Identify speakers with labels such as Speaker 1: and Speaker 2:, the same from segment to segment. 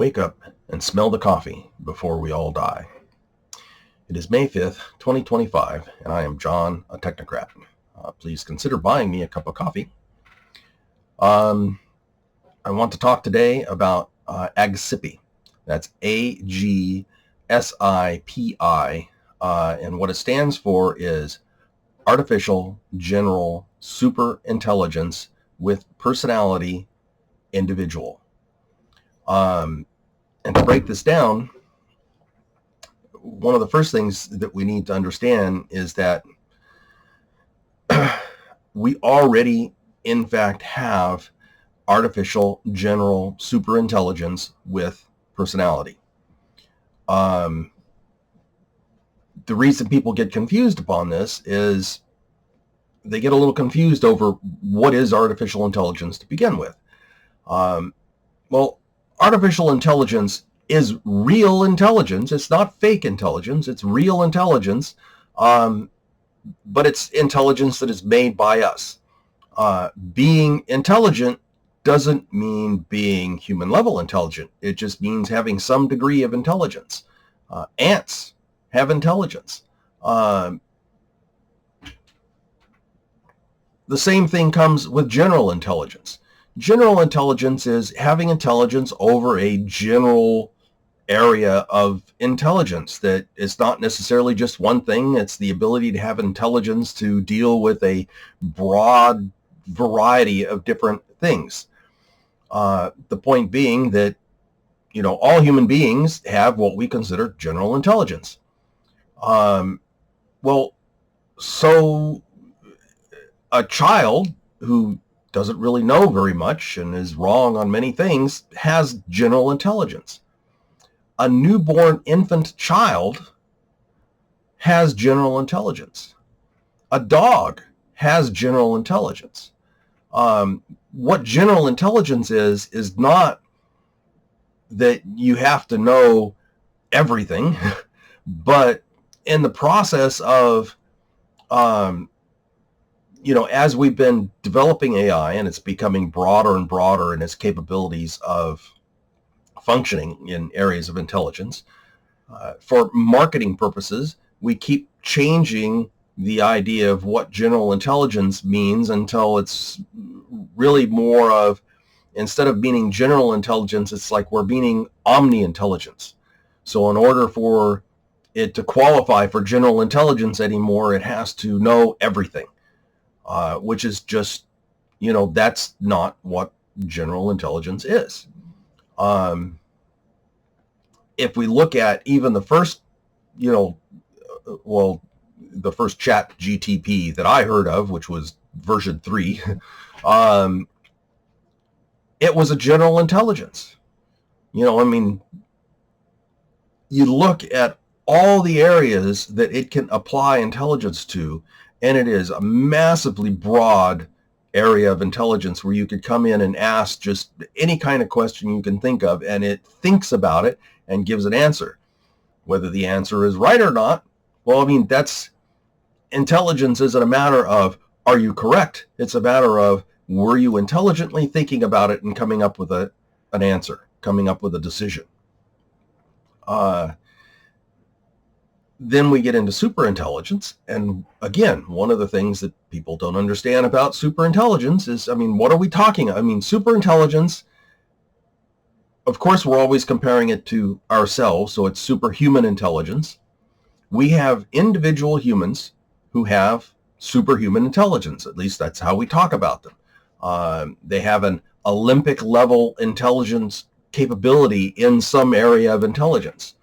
Speaker 1: Wake up and smell the coffee before we all die. It is May 5th, 2025, and I am John, a technocrat. Please consider buying me a cup of coffee. I want to talk today about AGSIPI. That's AGSIPI, and what it stands for is Artificial General Super Intelligence with Personality Individual. And to break this down, one of the first things that we need to understand is that we already, in fact, have artificial general superintelligence with personality. The reason people get confused upon this is they get a little confused over what is artificial intelligence to begin with. Well, artificial intelligence is real intelligence. It's not fake intelligence. It's real intelligence, but it's intelligence that is made by us. Being intelligent doesn't mean being human level intelligent. It just means having some degree of intelligence. Ants have intelligence. The same thing comes with general intelligence. General intelligence is having intelligence over a general area of intelligence that is not necessarily just one thing. It's the ability to have intelligence to deal with a broad variety of different things. The point being that, all human beings have what we consider general intelligence. So a child who doesn't really know very much and is wrong on many things has general intelligence. A newborn infant child has general intelligence. A dog has general intelligence. What general intelligence is not that you have to know everything, but in the process of as we've been developing AI and it's becoming broader and broader in its capabilities of functioning in areas of intelligence, for marketing purposes, we keep changing the idea of what general intelligence means until it's really more of, instead of meaning general intelligence, it's like we're meaning omni-intelligence. So in order for it to qualify for general intelligence anymore, it has to know everything. Which is just, that's not what general intelligence is. If we look at even the first, the first chat GTP that I heard of, which was version 3, it was a general intelligence. You look at all the areas that it can apply intelligence to, and it is a massively broad area of intelligence where you could come in and ask just any kind of question you can think of, and it thinks about it and gives an answer. Whether the answer is right or not, that's intelligence isn't a matter of, are you correct? It's a matter of, were you intelligently thinking about it and coming up with an answer, coming up with a decision? Then we get into superintelligence, and again, one of the things that people don't understand about superintelligence is, what are we talking? Superintelligence, of course, we're always comparing it to ourselves, so it's superhuman intelligence. We have individual humans who have superhuman intelligence, at least that's how we talk about them. They have an Olympic level intelligence capability in some area of intelligence.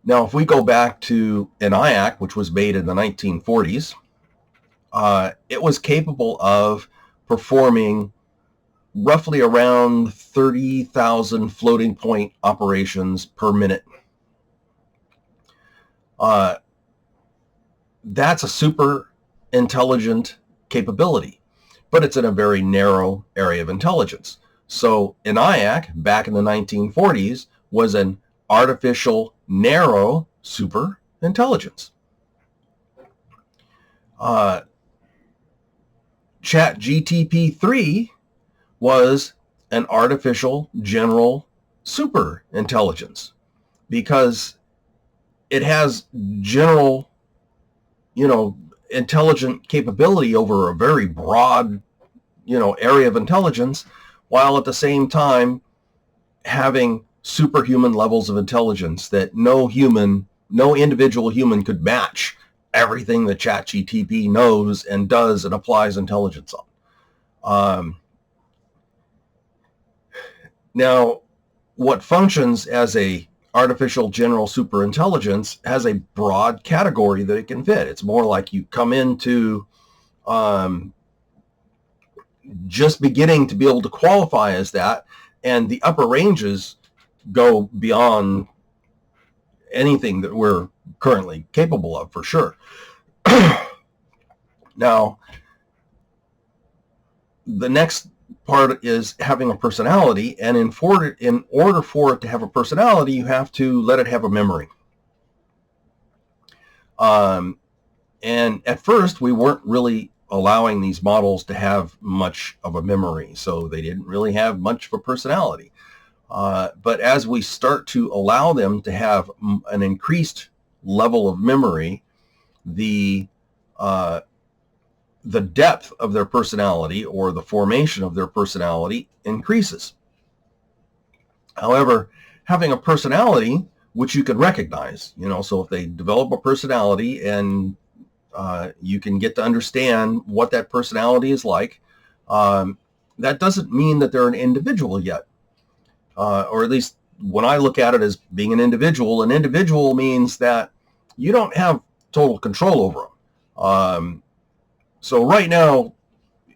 Speaker 1: Now, if we go back to an IAC, which was made in the 1940s, it was capable of performing roughly around 30,000 floating point operations per minute. That's a super intelligent capability, but it's in a very narrow area of intelligence. So an IAC back in the 1940s was an artificial narrow super intelligence. ChatGTP 3 was an artificial general super intelligence, because it has general, intelligent capability over a very broad, area of intelligence, while at the same time having superhuman levels of intelligence that no individual human could match everything that ChatGPT knows and does and applies intelligence on. Now, what functions as a artificial general superintelligence has a broad category that it can fit. It's more like you come into just beginning to be able to qualify as that, and the upper ranges go beyond anything that we're currently capable of, for sure. Now, the next part is having a personality, and in order for it to have a personality, you have to let it have a memory. And at first, we weren't really allowing these models to have much of a memory, so they didn't really have much of a personality. But as we start to allow them to have an increased level of memory, the depth of their personality, or the formation of their personality, increases. However, having a personality which you can recognize, so if they develop a personality and you can get to understand what that personality is like, that doesn't mean that they're an individual yet. Or at least when I look at it as being an individual means that you don't have total control over them. So right now,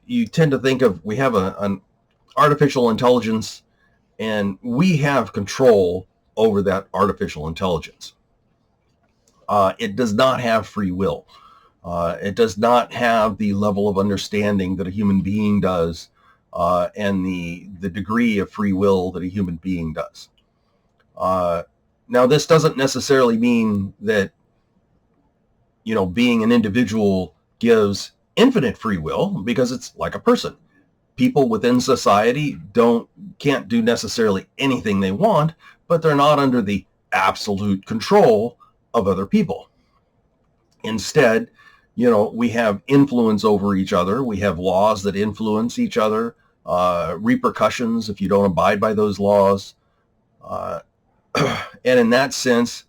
Speaker 1: you tend to think of, we have an artificial intelligence, and we have control over that artificial intelligence. It does not have free will. It does not have the level of understanding that a human being does, and the degree of free will that a human being does. Now, this doesn't necessarily mean that, being an individual gives infinite free will, because it's like a person. People within society can't do necessarily anything they want, but they're not under the absolute control of other people. Instead, we have influence over each other. We have laws that influence each other, repercussions if you don't abide by those laws. And in that sense,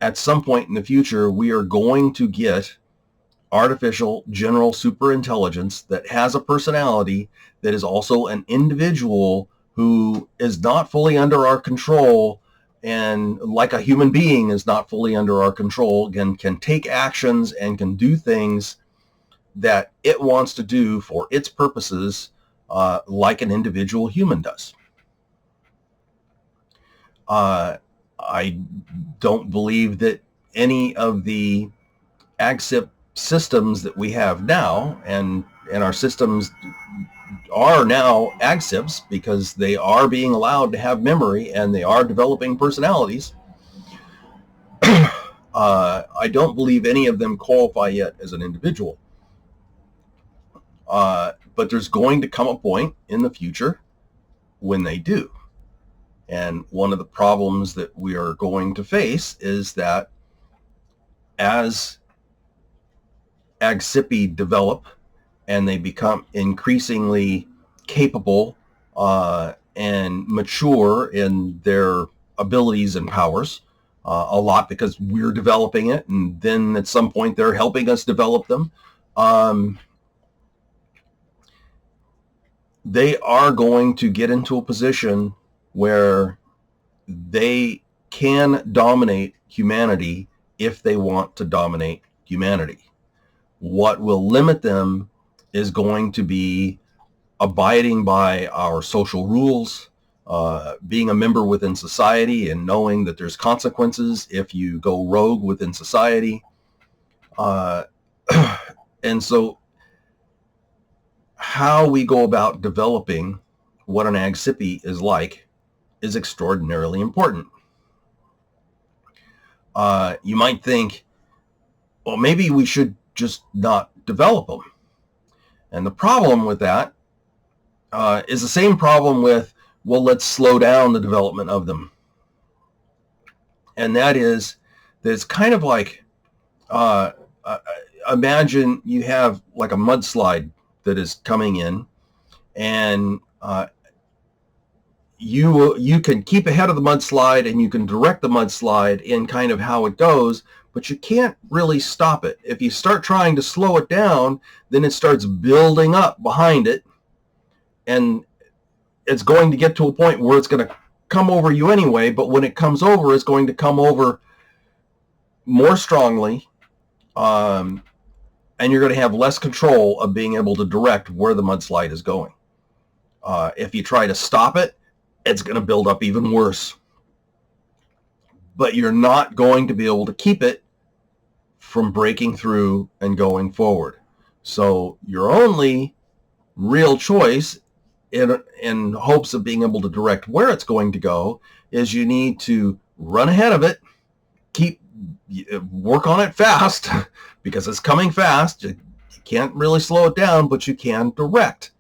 Speaker 1: at some point in the future, we are going to get artificial general superintelligence that has a personality, that is also an individual who is not fully under our control, and like a human being is not fully under our control, again, can take actions and can do things that it wants to do for its purposes, like an individual human does. I don't believe that any of the AGSIP systems that we have now, and our systems are now AGSIPs, because they are being allowed to have memory and they are developing personalities. I don't believe any of them qualify yet as an individual. But there's going to come a point in the future when they do. And one of the problems that we are going to face is that as AGSIPI develop and they become increasingly capable and mature in their abilities and powers, a lot because we're developing it, and then at some point they're helping us develop them, they are going to get into a position where they can dominate humanity if they want to dominate humanity. What will limit them is going to be abiding by our social rules, being a member within society and knowing that there's consequences if you go rogue within society. And so how we go about developing what an AGSIPI is like is extraordinarily important. You might think, well, maybe we should just not develop them. And the problem with that is the same problem with, well, let's slow down the development of them. And that is that it's kind of like, uh, uh, imagine you have like a mudslide that is coming in, and you can keep ahead of the mudslide and you can direct the mudslide in kind of how it goes, but you can't really stop it. If you start trying to slow it down, then it starts building up behind it, and it's going to get to a point where it's going to come over you anyway, but when it comes over, it's going to come over more strongly, and you're going to have less control of being able to direct where the mudslide is going. If you try to stop it, it's going to build up even worse. But you're not going to be able to keep it from breaking through and going forward. So your only real choice, in hopes of being able to direct where it's going to go, is you need to run ahead of it, work on it fast, because it's coming fast. You can't really slow it down, but you can direct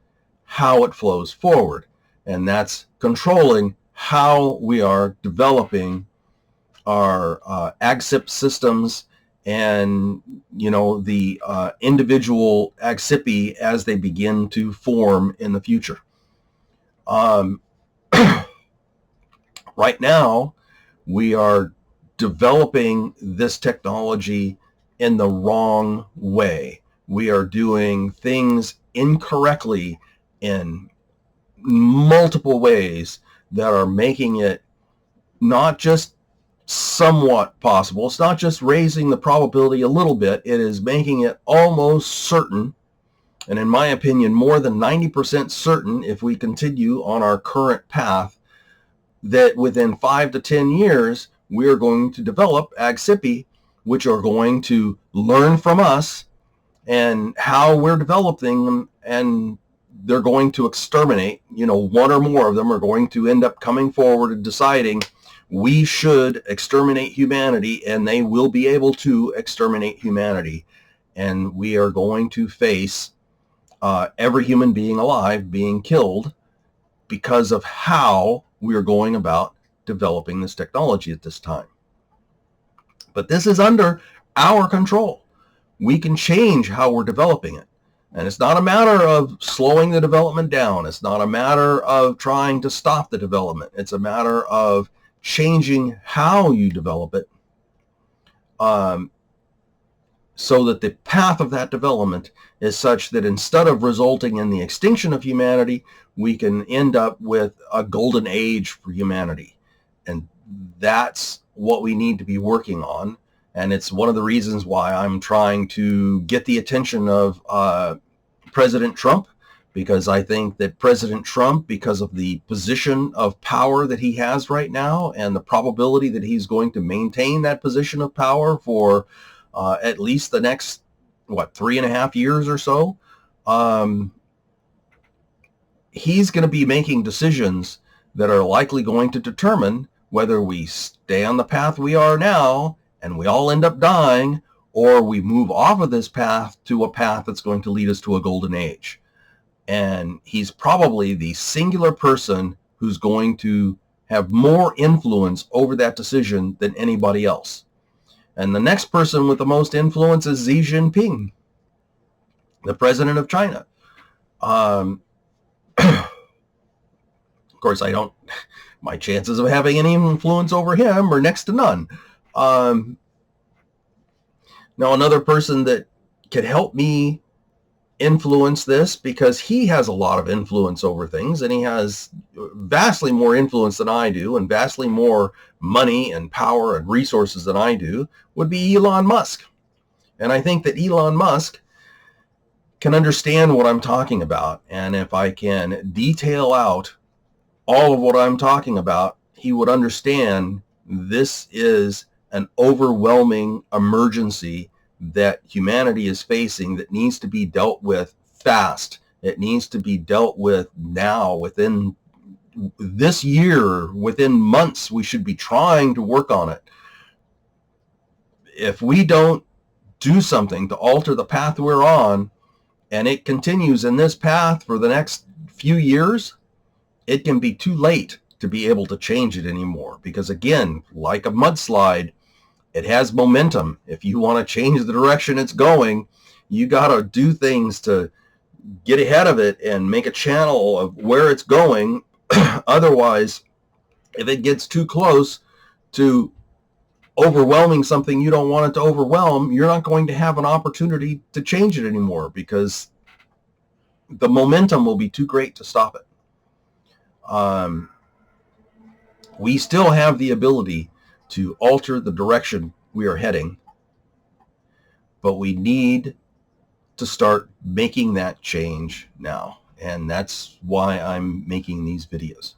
Speaker 1: how it flows forward. And that's controlling how we are developing our AGSIP systems and, the individual AGSIPI as they begin to form in the future. Right now, we are developing this technology in the wrong way. We are doing things incorrectly in multiple ways that are making it not just somewhat possible. It's not just raising the probability a little bit. It is making it almost certain, and in my opinion, more than 90% certain, if we continue on our current path, that within 5 to 10 years, we are going to develop AGSIPI, which are going to learn from us and how we're developing them, and they're going to exterminate. One or more of them are going to end up coming forward and deciding we should exterminate humanity, and they will be able to exterminate humanity. And we are going to face every human being alive being killed because of how we are going about developing this technology at this time. But this is under our control. We can change how we're developing it. And it's not a matter of slowing the development down. It's not a matter of trying to stop the development. It's a matter of changing how you develop it, so that the path of that development is such that instead of resulting in the extinction of humanity, we can end up with a golden age for humanity. And that's what we need to be working on. And it's one of the reasons why I'm trying to get the attention of President Trump, because I think that President Trump, because of the position of power that he has right now and the probability that he's going to maintain that position of power for at least the next, 3.5 years or so, he's going to be making decisions that are likely going to determine whether we stay on the path we are now and we all end up dying, or we move off of this path to a path that's going to lead us to a golden age. And he's probably the singular person who's going to have more influence over that decision than anybody else. And the next person with the most influence is Xi Jinping, the president of China. Of course, my chances of having any influence over him are next to none. Now, another person that could help me influence this, because he has a lot of influence over things, and he has vastly more influence than I do, and vastly more money and power and resources than I do, would be Elon Musk. And I think that Elon Musk can understand what I'm talking about. And if I can detail out all of what I'm talking about, he would understand this is an overwhelming emergency that humanity is facing that needs to be dealt with fast. It needs to be dealt with now, within this year, within months. We should be trying to work on it. If we don't do something to alter the path we're on, and it continues in this path for the next few years, it can be too late to be able to change it anymore. Because again, like a mudslide, it has momentum. If you want to change the direction it's going, you got to do things to get ahead of it and make a channel of where it's going. Otherwise, if it gets too close to overwhelming something you don't want it to overwhelm, you're not going to have an opportunity to change it anymore because the momentum will be too great to stop it. We still have the ability to alter the direction we are heading, but we need to start making that change now. And that's why I'm making these videos.